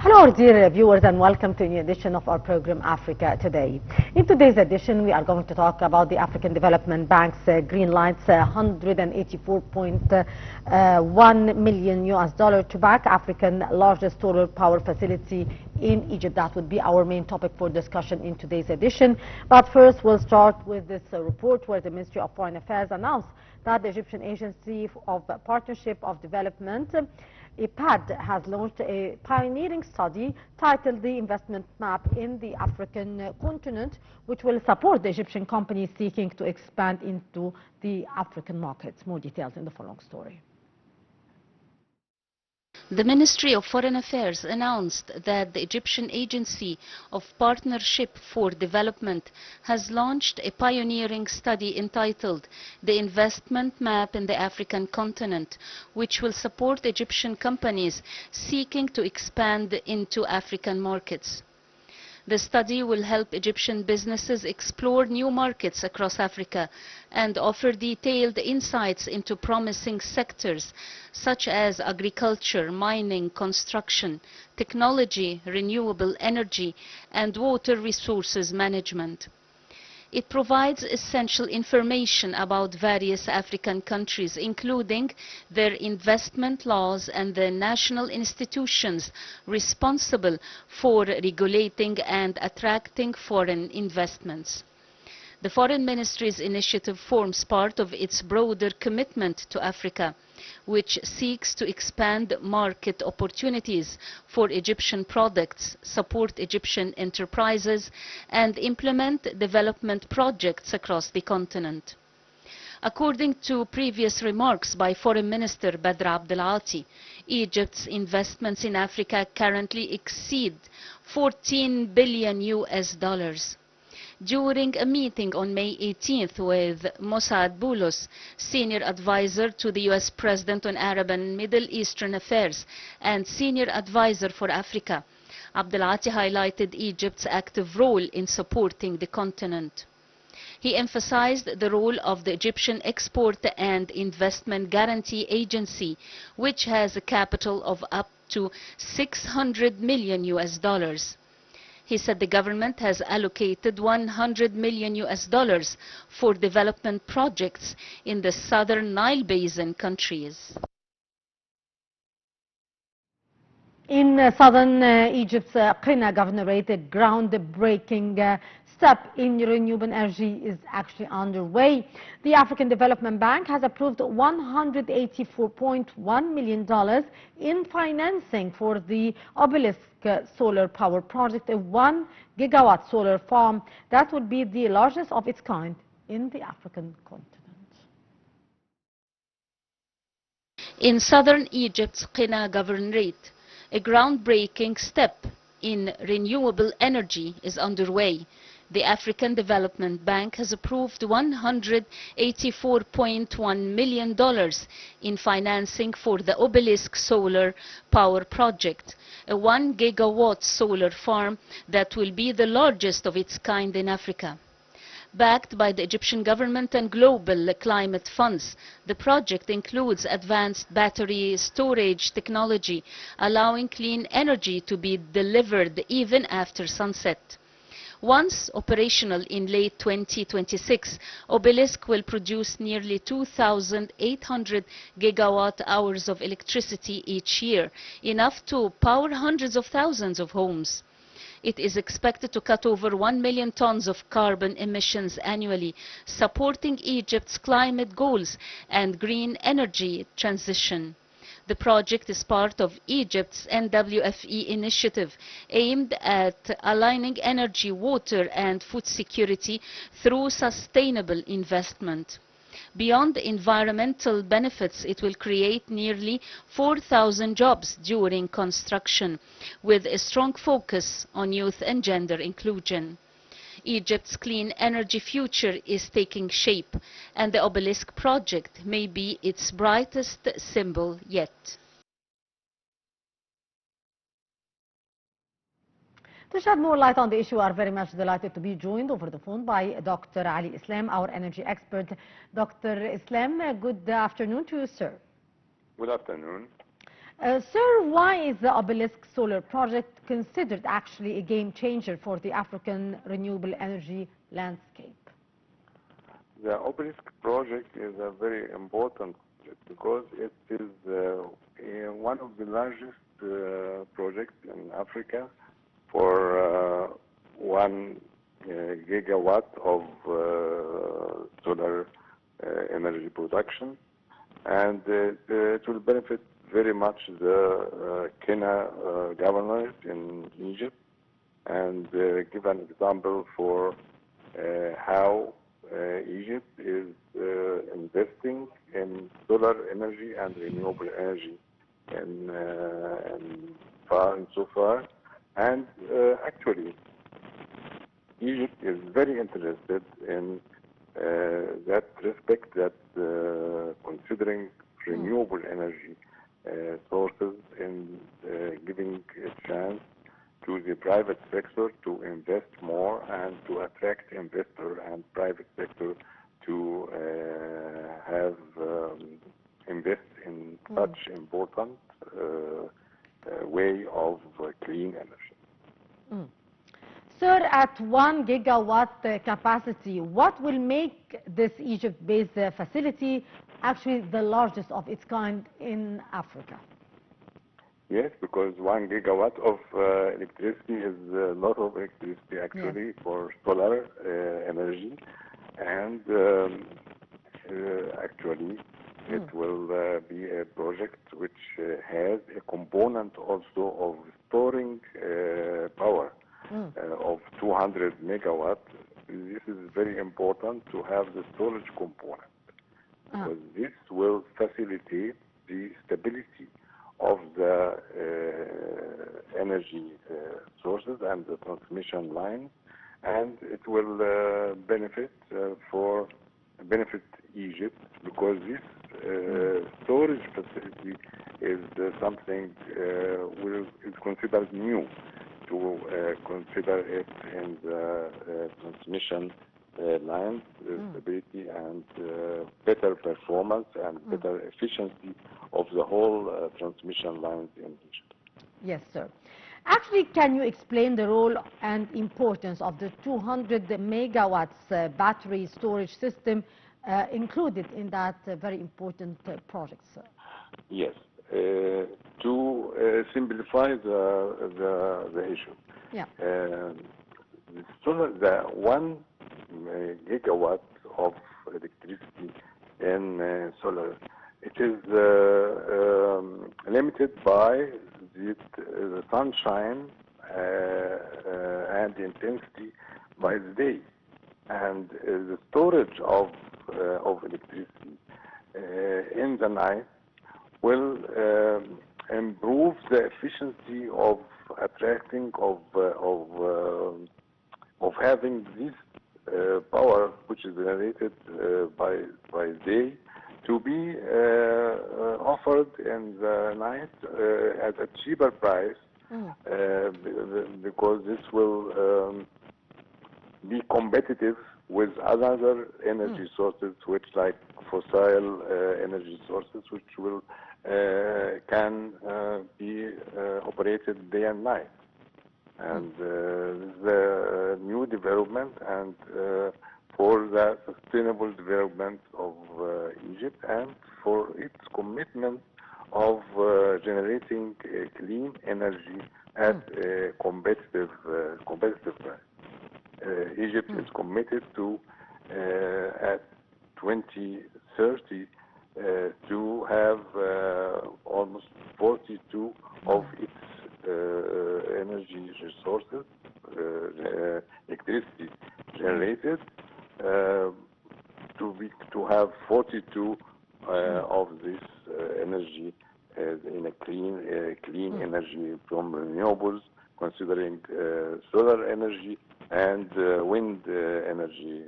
Hello, dear viewers, and welcome to a new edition of our program, Africa Today. In today's edition, we are going to talk about the African Development Bank's green lights, $184.1 million to back African largest solar power facility in Egypt. That would be our main topic for discussion in today's edition. But first, we'll start with this report where the Ministry of Foreign Affairs announced that the Egyptian Agency of Partnership of Development, EPAD, has launched a pioneering study titled The Investment Map in the African Continent, which will support the Egyptian companies seeking to expand into the African markets. More details in the following story. The Ministry of Foreign Affairs announced that the Egyptian Agency of Partnership for Development has launched a pioneering study entitled The Investment Map in the African Continent, which will support Egyptian companies seeking to expand into African markets. The study will help Egyptian businesses explore new markets across Africa and offer detailed insights into promising sectors such as agriculture, mining, construction, technology, renewable energy, and water resources management. It provides essential information about various African countries, including their investment laws and the national institutions responsible for regulating and attracting foreign investments. The Foreign Ministry's initiative forms part of its broader commitment to Africa, which seeks to expand market opportunities for Egyptian products, support Egyptian enterprises, and implement development projects across the continent. According to previous remarks by Foreign Minister Badr Abdelati, Egypt's investments in Africa currently exceed $14 billion. During a meeting on May 18th with Mossad Boulos, Senior Advisor to the U.S. President on Arab and Middle Eastern Affairs and Senior Advisor for Africa, Abdelati highlighted Egypt's active role in supporting the continent. He emphasized the role of the Egyptian Export and Investment Guarantee Agency, which has a capital of up to $600 million. He said the government has allocated $100 million for development projects in the southern Nile Basin countries. In southern Egypt's Qina governorate, a groundbreaking step in renewable energy is actually underway. The African Development Bank has approved $184.1 million in financing for the Obelisk solar power project, a 1 gigawatt solar farm that would be the largest of its kind in the African continent. In southern Egypt's Qina governorate, a groundbreaking step in renewable energy is underway. The African Development Bank has approved $184.1 million in financing for the Obelisk solar power project, a 1 gigawatt solar farm that will be the largest of its kind in Africa. Backed by the Egyptian government and global climate funds, the project includes advanced battery storage technology, allowing clean energy to be delivered even after sunset. Once operational in late 2026, Obelisk will produce nearly 2,800 gigawatt hours of electricity each year, enough to power hundreds of thousands of homes. It is expected to cut over 1 million tons of carbon emissions annually, supporting Egypt's climate goals and green energy transition. The project is part of Egypt's NWFE initiative aimed at aligning energy, water, and food security through sustainable investment. Beyond the environmental benefits, it will create nearly 4,000 jobs during construction, with a strong focus on youth and gender inclusion. Egypt's clean energy future is taking shape, and the Obelisk project may be its brightest symbol yet. To shed more light on the issue, we are very much delighted to be joined over the phone by Dr. Ali Islam, our energy expert. Dr. Islam, good afternoon to you, sir. Good afternoon. Sir, why is the Obelisk Solar Project considered actually a game changer for the African renewable energy landscape? The Obelisk project is a very important project because it is one of the largest projects in Africa for 1 gigawatt of solar energy production, and it will benefit very much the Kenya governors in Egypt, and give an example for how Egypt is investing in solar energy and renewable energy and so far. And actually, Egypt is very interested in that respect, that considering renewable energy sources and giving a chance to the private sector to invest more and to attract investor and private sector to have invest in such important way of clean energy. Sir, at 1 gigawatt capacity, what will make this Egypt-based facility actually the largest of its kind in Africa? Yes, because 1 gigawatt of electricity is a lot of electricity actually for solar energy, and actually it will be a project which has a component also of storing power of 200 megawatts. This is very important to have the storage component, because this will facilitate the stability of the energy sources and the transmission line, and it will benefit Egypt, because this storage facility is something is considered new to consider it in the transmission lines, stability and better performance and better efficiency of the whole transmission lines in Egypt. Yes, sir. Actually, can you explain the role and importance of the 200 megawatts battery storage system included in that very important project, sir? Yes. To simplify the issue, the 1 gigawatt of electricity in solar, it is limited by the sunshine and intensity by the day, and the storage of electricity in the night will improve the efficiency of attracting of having this power which is generated by day to be offered in the night at a cheaper price, because this will be competitive with other energy sources, which like fossil energy sources, which will can be operated day and night. And the new development and for the sustainable development of Egypt, and for its commitment of generating clean energy at a competitive price. Egypt is committed to at 2030 to have almost 42 of its energy resources, electricity generated, to have 42 of this energy in a clean energy from renewables, considering solar energy and wind energy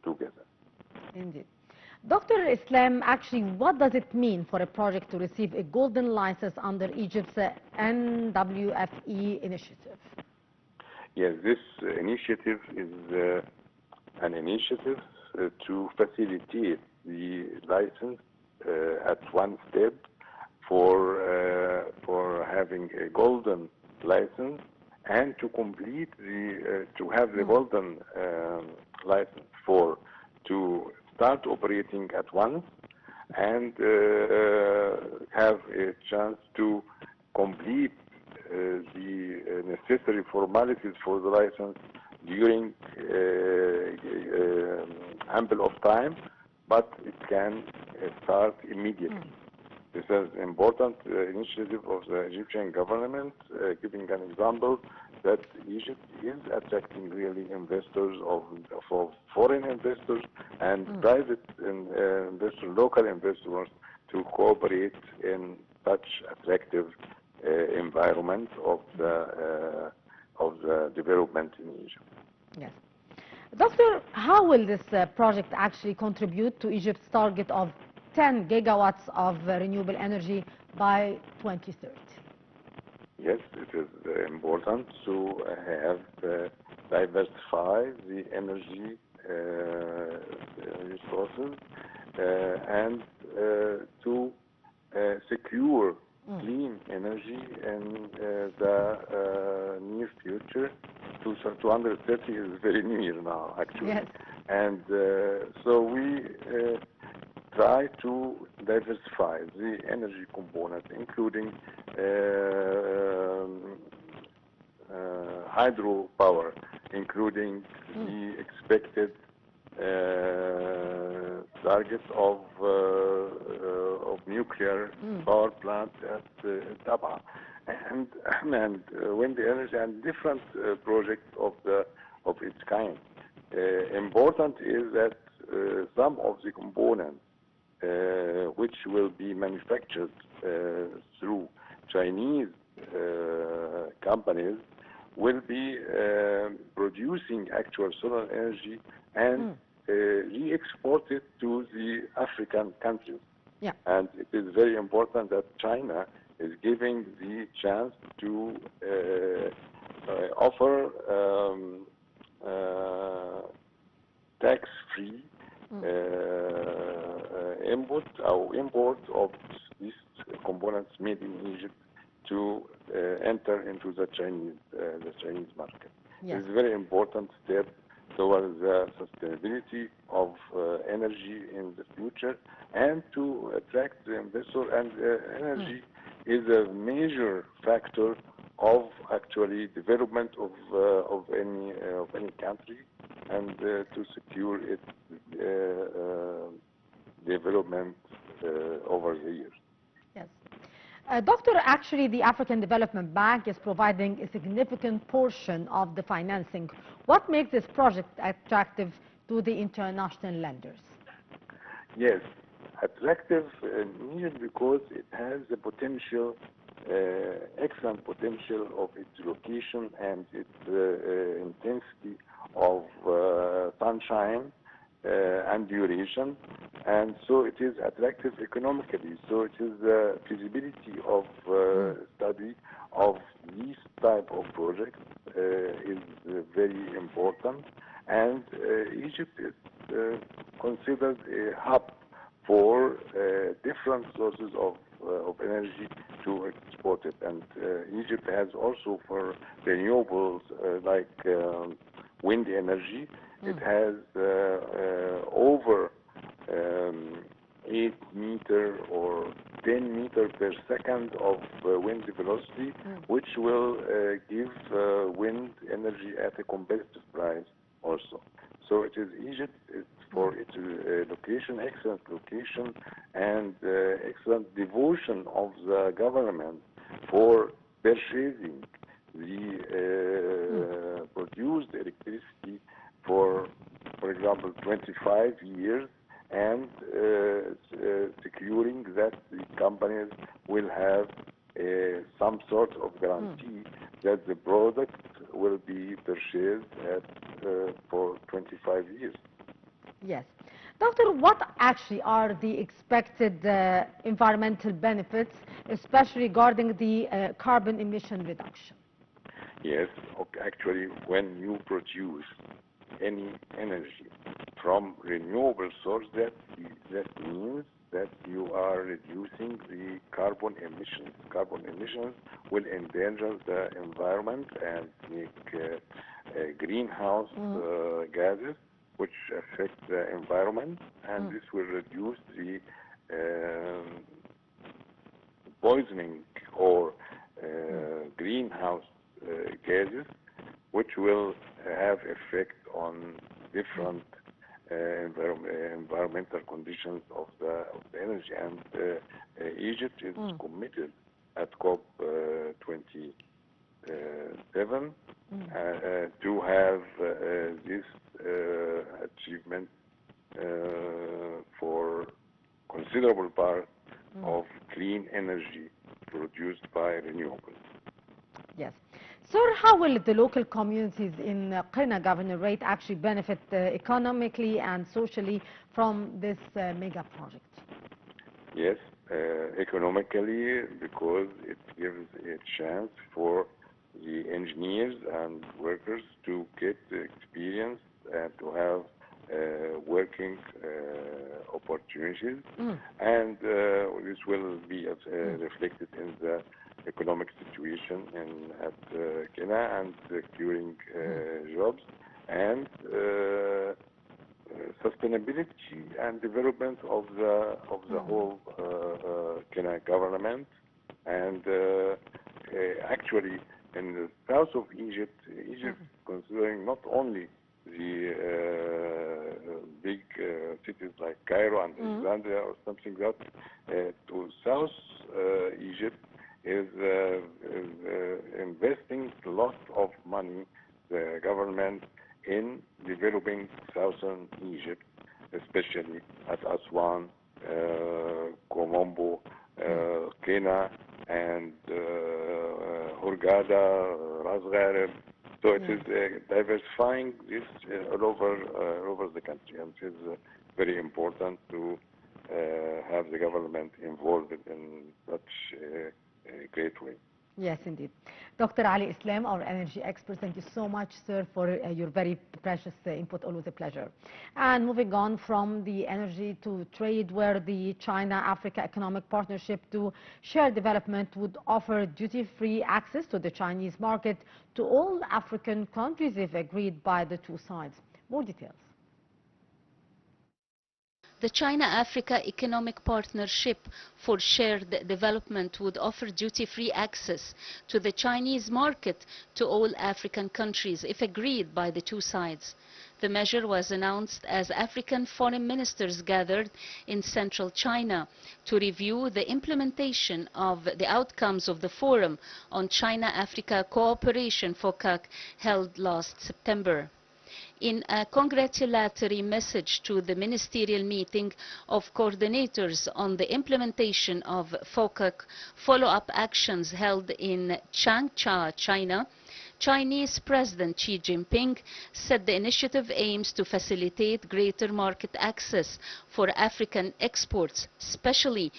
together. Indeed. Dr. Islam, actually, what does it mean for a project to receive a golden license under Egypt's NWFE initiative? Yes, this initiative is an initiative to facilitate the license at one step for having a golden license, and to complete the to have the golden license to start operating at once, and have a chance to complete the necessary formalities for the license during ample of time, but it can start immediately. This is an important initiative of the Egyptian government, giving an example that Egypt is attracting really investors of foreign investors and private investors, local investors, to cooperate in such attractive environment of the development in Egypt. Yes. Doctor, how will this project actually contribute to Egypt's target of 10 gigawatts of renewable energy by 2030? Yes, it is important to have diversify the energy resources and to secure clean energy in the near future. 230 is very near now, actually. Yes. And so we try to diversify the energy component, including hydropower, including the expected target of nuclear power plant at Taba, and wind energy, and different projects of its kind. Important is that some of the components which will be manufactured through Chinese companies will be producing actual solar energy and re-export it to the African countries. Yeah. And it is very important that China is giving the chance to offer tax-free import of these components made in Egypt to enter into the Chinese market. Yes. It's a very important step towards the sustainability of energy in the future, and to attract the investor. And energy is a major factor of actually development of any country, and to secure its development over the years. Yes. Doctor, actually the African Development Bank is providing a significant portion of the financing. What makes this project attractive to the international lenders? Yes, attractive needed because it has the potential, excellent potential of its location and its intensity of sunshine and duration, and so it is attractive economically. So it is the feasibility of study of these type of projects is very important, and Egypt is considered a hub for different sources of energy to export it, and Egypt has also for renewables like wind energy. It has over 8 meter or 10 meter per second of wind velocity, which will give wind energy at a competitive price also. So it is Egypt, for its location, excellent location, and excellent devotion of the government for purchasing the produced electricity for example, 25 years, and securing that the companies will have some sort of guarantee that the product will be purchased for 25 years. Yes. Doctor, what actually are the expected environmental benefits, especially regarding the carbon emission reduction? Yes, okay, actually, when you produce any energy from renewable source, that means that you are reducing the carbon emissions. Carbon emissions will endanger the environment and make greenhouse gases, which affect the environment, and this will reduce the poisoning or greenhouse gases, which will have effect on different environmental conditions of the energy. And Egypt is committed at COP 27 to have this achievement for considerable part of clean energy produced by renewables. Yes. Sir, how will the local communities in Qena Governorate actually benefit economically and socially from this mega project? Yes, economically, because it gives a chance for the engineers and workers to get experience and to have working opportunities, and this will be reflected in the economic situation at Qena and securing jobs and sustainability and development of the whole Qena government. And actually, in the south of Egypt, considering not only the big cities like Cairo and Alexandria or something that to South Egypt is investing a lot of money, the government, in developing southern Egypt, especially at Aswan, Komombo, Qena, and Hurghada, Ras Gharib. So it is diversifying this all over the country, and it is very important to have the government involved in such a great way. Yes, indeed. Dr. Ali Islam, our energy expert, thank you so much, sir, for your very precious input. Always a pleasure. And moving on from the energy to trade, where the China-Africa Economic Partnership to Share Development would offer duty-free access to the Chinese market to all African countries if agreed by the two sides. More details. The China-Africa Economic Partnership for Shared Development would offer duty-free access to the Chinese market to all African countries if agreed by the two sides. The measure was announced as African foreign ministers gathered in central China to review the implementation of the outcomes of the Forum on China-Africa Cooperation FOCAC held last September. In a congratulatory message to the ministerial meeting of coordinators on the implementation of FOCAC follow-up actions held in Changsha, China, Chinese President Xi Jinping said the initiative aims to facilitate greater market access for African exports, especially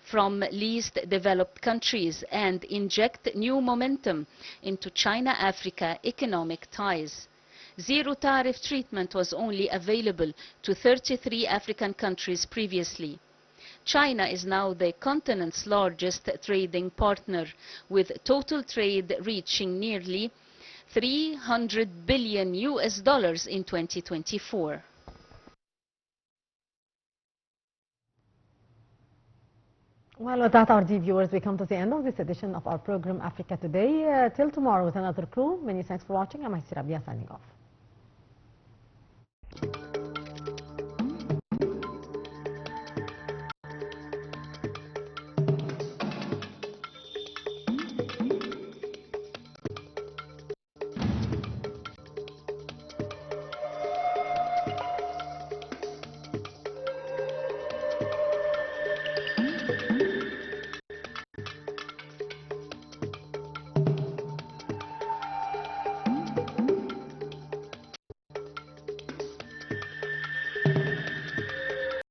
from least developed countries, and inject new momentum into China-Africa economic ties. Zero tariff treatment was only available to 33 African countries previously. China is now the continent's largest trading partner, with total trade reaching nearly $300 billion in 2024. Well, with that, our dear viewers, we come to the end of this edition of our program, Africa Today. Till tomorrow with another crew. Many thanks for watching. I'm Aysir Rabia signing off.